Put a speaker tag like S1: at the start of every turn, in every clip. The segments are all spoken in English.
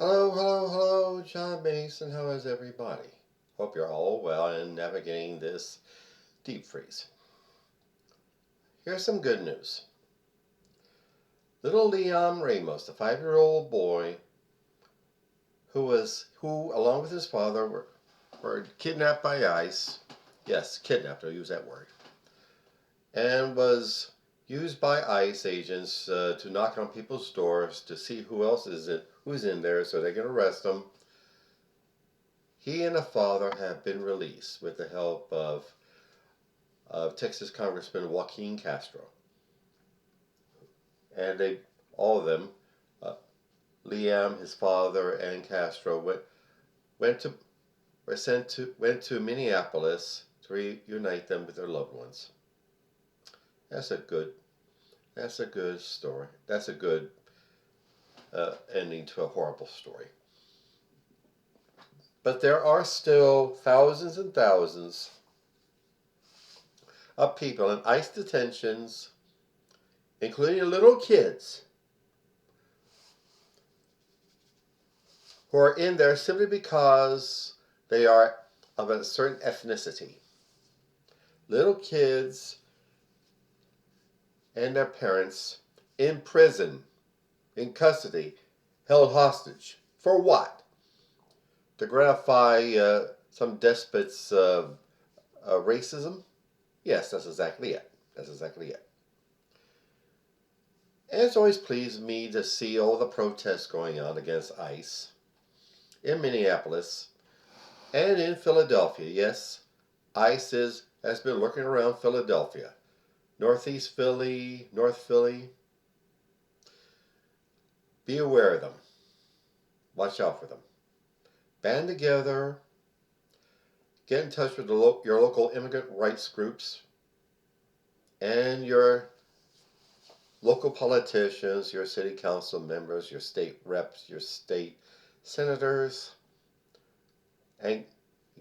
S1: Hello, John Mason. How is everybody? Hope you're all well and navigating this deep freeze. Here's some good news. Little Liam Ramos, the 5-year-old boy who, along with his father, were kidnapped by ICE. Yes, kidnapped, I'll use that word. And was used by ICE agents to knock on people's doors to see who's in there so they can arrest them. He and the father have been released with the help of Texas Congressman Joaquin Castro. And all of them, uh, Liam, his father, and Castro went to Minneapolis to reunite them with their loved ones. That's a good story. That's a good ending to a horrible story. But there are still thousands and thousands of people in ICE detentions, including little kids, who are in there simply because they are of a certain ethnicity. Little kids and their parents in prison, in custody, held hostage. For what? To gratify some despot's racism? Yes, that's exactly it. And it's always pleased me to see all the protests going on against ICE in Minneapolis and in Philadelphia. Yes, ICE has been lurking around Philadelphia, Northeast Philly, North Philly. Be aware of them. Watch out for them. Band together. Get in touch with your local immigrant rights groups and your local politicians, your city council members, your state reps, your state senators, and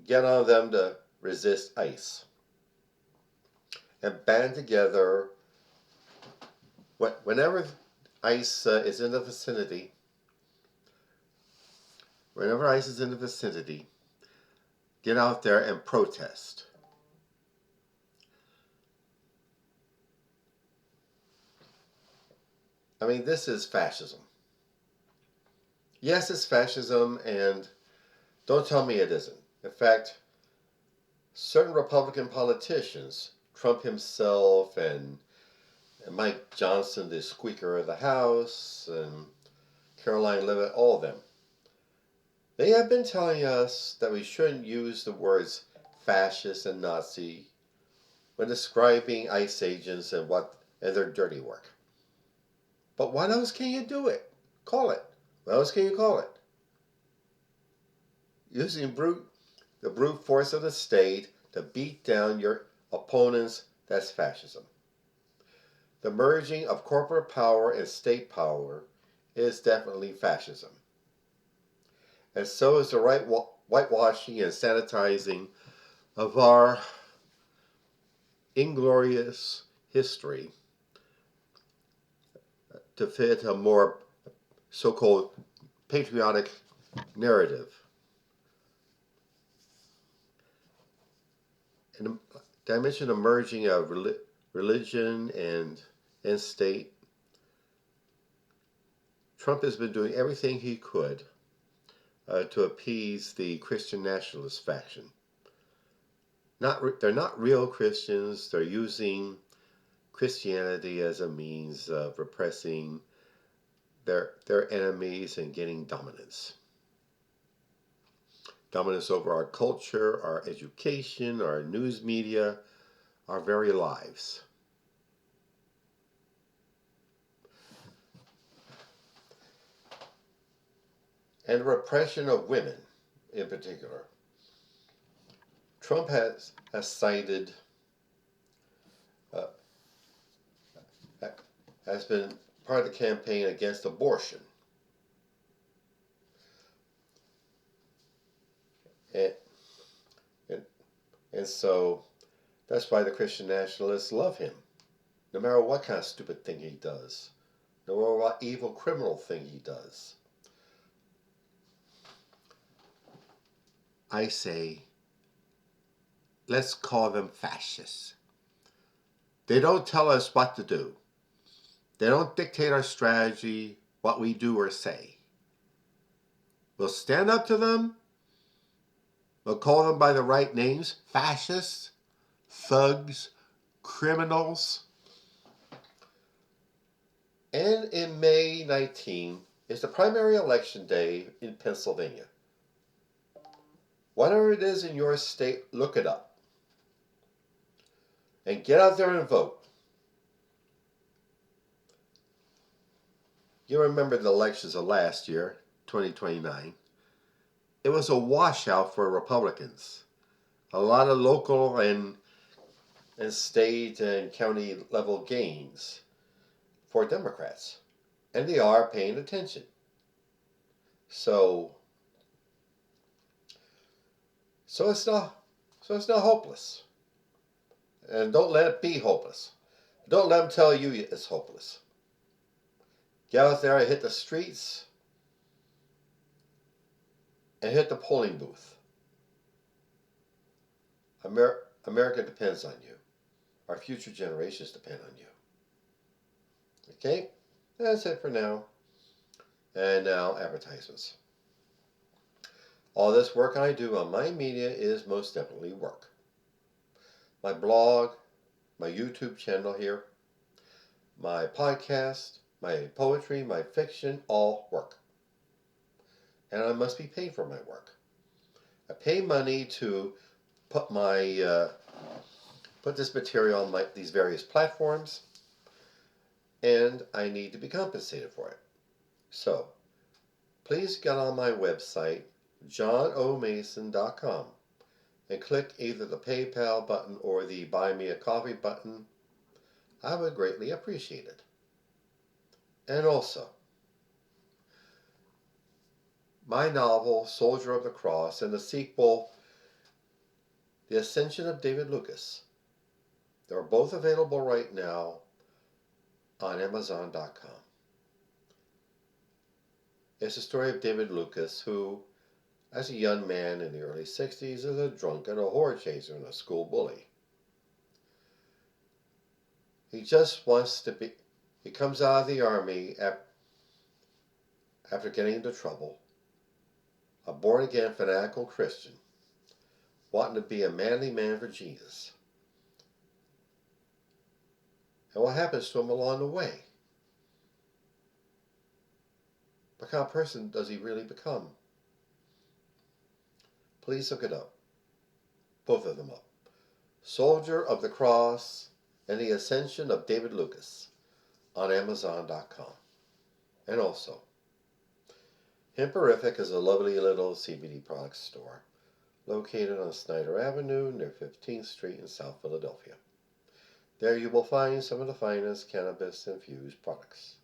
S1: get on them to resist ICE. And band together. Whenever ICE is in the vicinity, get out there and protest. I mean, this is fascism. Yes, it's fascism, and don't tell me it isn't. In fact, certain Republican politicians, Trump himself and Mike Johnson, the Speaker of the House, and Caroline Leavitt, all of them, they have been telling us that we shouldn't use the words fascist and Nazi when describing ICE agents and their dirty work. But what else can you do it? Call it. What else can you call it? Using the brute force of the state to beat down your opponents, that's fascism. The merging of corporate power and state power is definitely fascism. And so is the whitewashing and sanitizing of our inglorious history to fit a more so-called patriotic narrative. And did I mention the merging of religion and state? Trump has been doing everything he could to appease the Christian nationalist faction. They're not real Christians. They're using Christianity as a means of repressing their enemies and getting dominance. Dominance over our culture, our education, our news media, our very lives. And repression of women in particular. Trump has cited, has been part of the campaign against abortion. And so that's why the Christian nationalists love him. No matter what kind of stupid thing he does. No matter what evil criminal thing he does. I say, let's call them fascists. They don't tell us what to do. They don't dictate our strategy, what we do or say. We'll stand up to them. We'll call them by the right names: fascists, thugs, criminals. And in May 19 is the primary election day in Pennsylvania. Whatever it is in your state, look it up. And get out there and vote. You remember the elections of last year, 2029. It was a washout for Republicans. A lot of local and state and county level gains for Democrats. And they are paying attention. So it's not hopeless. And don't let it be hopeless. Don't let them tell you it's hopeless. Get out there and hit the streets and hit the polling booth. America depends on you. Our future generations depend on you. Okay? That's it for now. And now, advertisements. All this work I do on my media is most definitely work. My blog, my YouTube channel here, my podcast, my poetry, my fiction, all work. And I must be paid for my work. I pay money to put this material on these various platforms, and I need to be compensated for it. So, please get on my website, johnomason.com, and click either the PayPal button or the Buy Me a Coffee button. I would greatly appreciate it. And also, my novel, Soldier of the Cross, and the sequel, The Ascension of David Lucas. They're both available right now on Amazon.com. It's the story of David Lucas, who, as a young man in the early 60s, is a drunk and a whore chaser and a school bully. He just wants to be... He comes out of the army after getting into trouble, a born-again fanatical Christian, wanting to be a manly man for Jesus. And what happens to him along the way? What kind of person does he really become? Please look it up. Both of them up. Soldier of the Cross and the Ascension of David Lucas on Amazon.com. And also, Himperific is a lovely little CBD product store located on Snyder Avenue near 15th Street in South Philadelphia. There you will find some of the finest cannabis-infused products.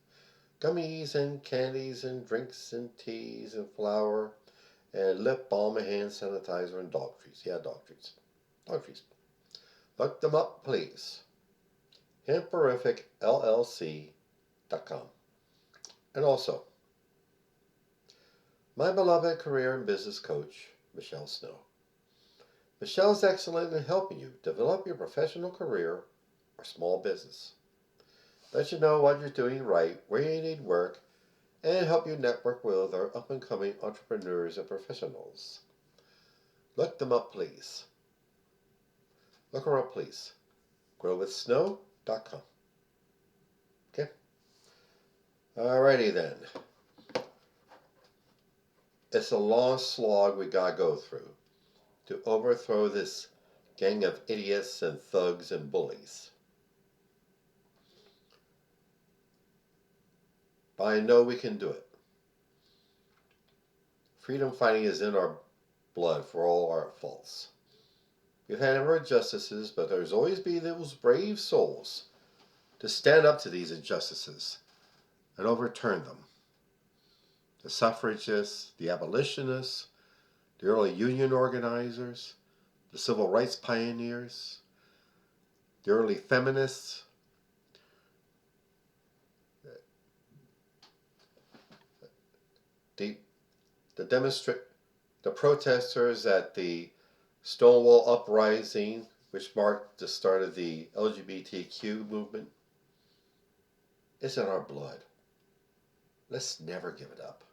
S1: Gummies and candies and drinks and teas and flour and lip balm and hand sanitizer and dog treats. Yeah, dog treats. Dog treats. Look them up, please. HemperificLLC.com. And also, my beloved career and business coach, Michelle Snow. Michelle's excellent in helping you develop your professional career or small business. Let you know what you're doing right, where you need work, and help you network with other up-and-coming entrepreneurs and professionals. Look them up, please. Look her up, please. growwithsnow.com. Okay? Alrighty then. It's a long slog we gotta go through to overthrow this gang of idiots and thugs and bullies. But I know we can do it. Freedom fighting is in our blood for all our faults. We've had injustices, but there's always been those brave souls to stand up to these injustices and overturn them. The suffragists, the abolitionists, the early union organizers, the civil rights pioneers, the early feminists, the the protesters at the Stonewall Uprising, which marked the start of the LGBTQ movement, is in our blood. Let's never give it up.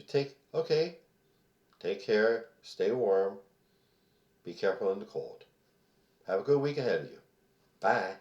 S1: Take care, stay warm, be careful in the cold. Have a good week ahead of you. Bye.